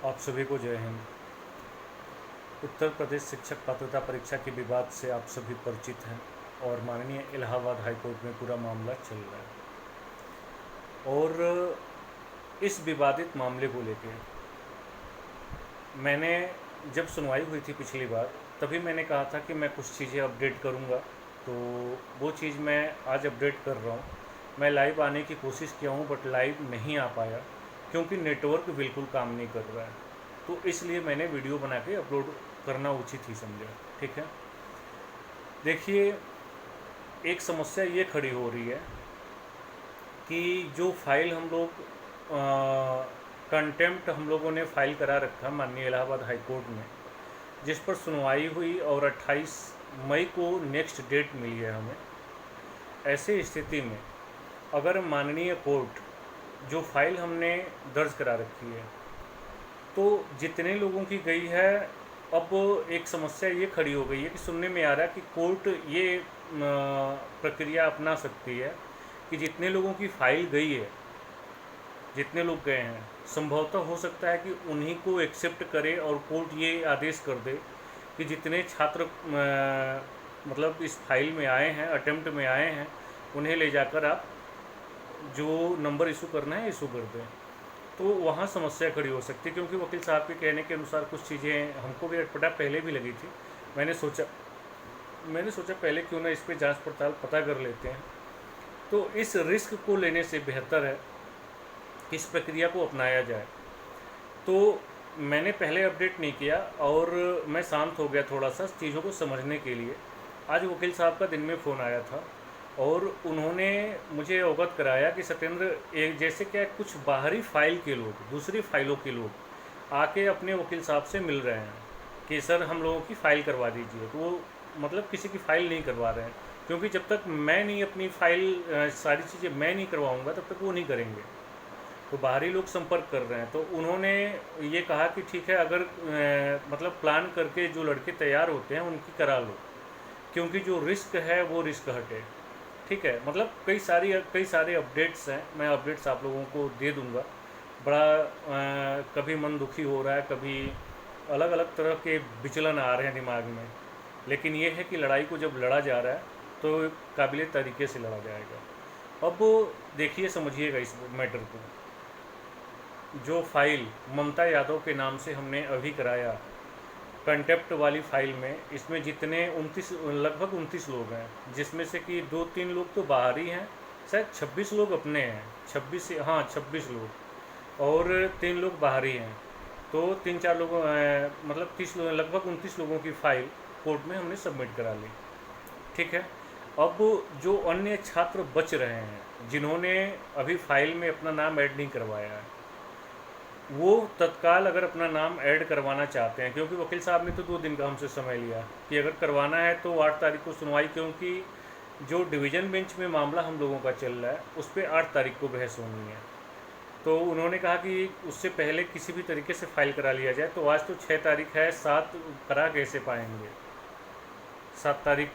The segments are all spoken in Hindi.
आप सभी को जय हिंद। उत्तर प्रदेश शिक्षक पात्रता परीक्षा के विवाद से आप सभी परिचित हैं और माननीय इलाहाबाद हाई कोर्ट में पूरा मामला चल रहा है। और इस विवादित मामले को लेकर मैंने जब सुनवाई हुई थी पिछली बार, तभी मैंने कहा था कि मैं कुछ चीज़ें अपडेट करूंगा, तो वो चीज़ मैं आज अपडेट कर रहा हूँ। मैं लाइव आने की कोशिश किया हूँ बट लाइव नहीं आ पाया क्योंकि नेटवर्क बिल्कुल काम नहीं कर रहा है, तो इसलिए मैंने वीडियो बना के अपलोड करना उचित ही समझा। ठीक है, देखिए, एक समस्या ये खड़ी हो रही है कि जो फाइल हम लोग कंटेम्प्ट हम लोगों ने फाइल करा रखा माननीय इलाहाबाद हाई कोर्ट में, जिस पर सुनवाई हुई और 28 मई को नेक्स्ट डेट मिली है हमें। ऐसे स्थिति में अगर माननीय कोर्ट जो फाइल हमने दर्ज करा रखी है, तो जितने लोगों की गई है, अब एक समस्या ये खड़ी हो गई है कि सुनने में आ रहा है कि कोर्ट ये प्रक्रिया अपना सकती है कि जितने लोगों की फाइल गई है, जितने लोग गए हैं, संभवतः हो सकता है कि उन्हीं को एक्सेप्ट करे और कोर्ट ये आदेश कर दे कि जितने छात्र मतलब इस फाइल में आए हैं, अटेम्प्ट में आए हैं, उन्हें ले जाकर आप जो नंबर इशू करना है इशू कर दें। तो वहाँ समस्या खड़ी हो सकती है, क्योंकि वकील साहब के कहने के अनुसार कुछ चीज़ें हमको भी अटपटा पहले भी लगी थी। मैंने सोचा पहले क्यों ना इस पर जांच पड़ताल पता कर लेते हैं। तो इस रिस्क को लेने से बेहतर है कि इस प्रक्रिया को अपनाया जाए। तो मैंने पहले अपडेट नहीं किया और मैं शांत हो गया थोड़ा सा चीज़ों को समझने के लिए। आज वकील साहब का दिन में फ़ोन आया था और उन्होंने मुझे अवगत कराया कि सत्येंद्र, एक जैसे क्या कुछ बाहरी फाइल के लोग, दूसरी फाइलों के लोग आके अपने वकील साहब से मिल रहे हैं कि सर हम लोगों की फ़ाइल करवा दीजिए। तो वो मतलब किसी की फ़ाइल नहीं करवा रहे हैं, क्योंकि जब तक मैं नहीं अपनी फ़ाइल सारी चीज़ें मैं नहीं करवाऊँगा तब तक वो नहीं करेंगे। तो बाहरी लोग संपर्क कर रहे हैं। तो उन्होंने ये कहा कि ठीक है, अगर मतलब प्लान करके जो लड़के तैयार होते हैं उनकी करा लो, क्योंकि जो रिस्क है वो रिस्क हटे। ठीक है, मतलब कई सारे अपडेट्स हैं, मैं अपडेट्स आप लोगों को दे दूंगा। बड़ा कभी मन दुखी हो रहा है, कभी अलग अलग तरह के विचलन आ रहे हैं दिमाग में, लेकिन ये है कि लड़ाई को जब लड़ा जा रहा है तो काबिल तरीके से लड़ा जाएगा। अब देखिए, समझिएगा इस मैटर को। जो फाइल ममता यादव के नाम से हमने अभी कराया कंटेप्ट वाली फाइल में, इसमें जितने 29 लगभग 29 लोग हैं, जिसमें से कि 2-3 लोग तो बाहर ही हैं, शायद 26 लोग अपने हैं, 26 लोग और 3 लोग बाहर ही हैं। तो 3-4 लोगों मतलब 30 लोग, लगभग 29 लोगों की फ़ाइल कोर्ट में हमने सबमिट करा ली। ठीक है, अब जो अन्य छात्र बच रहे हैं, जिन्होंने अभी फाइल में अपना नाम ऐड नहीं करवाया है, वो तत्काल अगर अपना नाम ऐड करवाना चाहते हैं, क्योंकि वकील साहब ने तो 2 दिन का हमसे समय लिया कि अगर करवाना है तो 8 तारीख को सुनवाई, क्योंकि जो डिवीज़न बेंच में मामला हम लोगों का चल रहा है उस पर 8 तारीख को बहस होनी है। तो उन्होंने कहा कि उससे पहले किसी भी तरीके से फ़ाइल करा लिया जाए। तो आज तो 6 तारीख है, 7 करा कैसे पाएंगे? 7 तारीख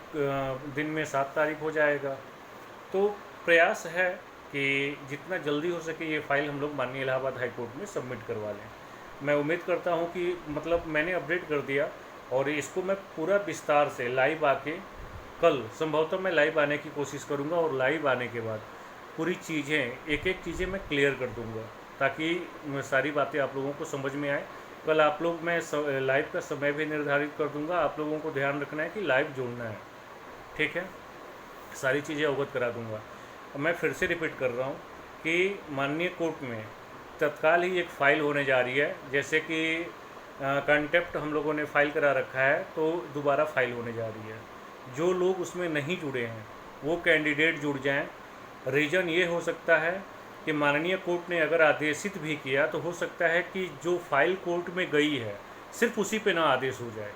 दिन में 7 तारीख हो जाएगा। तो प्रयास है कि जितना जल्दी हो सके ये फ़ाइल हम लोग माननीय इलाहाबाद हाई कोर्ट में सबमिट करवा लें। मैं उम्मीद करता हूँ कि मतलब मैंने अपडेट कर दिया और इसको मैं पूरा विस्तार से लाइव आके कल संभवतः मैं लाइव आने की कोशिश करूँगा, और लाइव आने के बाद पूरी चीज़ें एक चीज़ें मैं क्लियर कर दूँगा, ताकि सारी बातें आप लोगों को समझ में आए। कल आप लोग, मैं लाइव का समय भी निर्धारित कर दूँगा। आप लोगों को ध्यान रखना है कि लाइव जुड़ना है। ठीक है, सारी चीज़ें अवगत करा दूँगा। मैं फिर से रिपीट कर रहा हूँ कि माननीय कोर्ट में तत्काल ही एक फ़ाइल होने जा रही है। जैसे कि कंटेप्ट हम लोगों ने फ़ाइल करा रखा है, तो दोबारा फ़ाइल होने जा रही है। जो लोग उसमें नहीं जुड़े हैं वो कैंडिडेट जुड़ जाएं। रीज़न ये हो सकता है कि माननीय कोर्ट ने अगर आदेशित भी किया तो हो सकता है कि जो फाइल कोर्ट में गई है सिर्फ उसी पे ना आदेश हो जाए,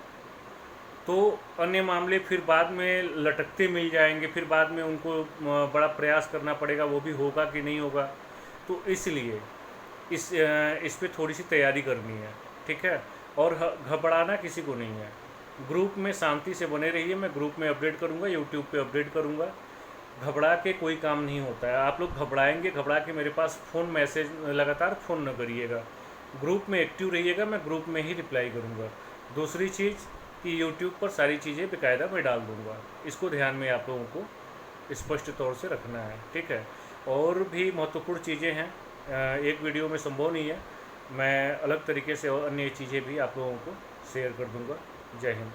तो अन्य मामले फिर बाद में लटकते मिल जाएंगे, फिर बाद में उनको बड़ा प्रयास करना पड़ेगा, वो भी होगा कि नहीं होगा। तो इसलिए इस पे थोड़ी सी तैयारी करनी है। ठीक है, और घबराना किसी को नहीं है। ग्रुप में शांति से बने रहिए। मैं ग्रुप में अपडेट करूँगा, यूट्यूब पे अपडेट करूँगा। घबरा के कोई काम नहीं होता है। आप लोग घबराएंगे, घबरा के मेरे पास फ़ोन मैसेज लगातार फ़ोन न करिएगा। ग्रुप में एक्टिव रहिएगा, मैं ग्रुप में ही रिप्लाई करूँगा। दूसरी चीज़ कि यूट्यूब पर सारी चीज़ें बाकायदा मैं डाल दूँगा, इसको ध्यान में आप लोगों को स्पष्ट तौर से रखना है, ठीक है। और भी महत्वपूर्ण चीज़ें हैं, एक वीडियो में संभव नहीं है, मैं अलग तरीके से और अन्य चीज़ें भी आप लोगों को शेयर कर दूँगा। जय हिंद।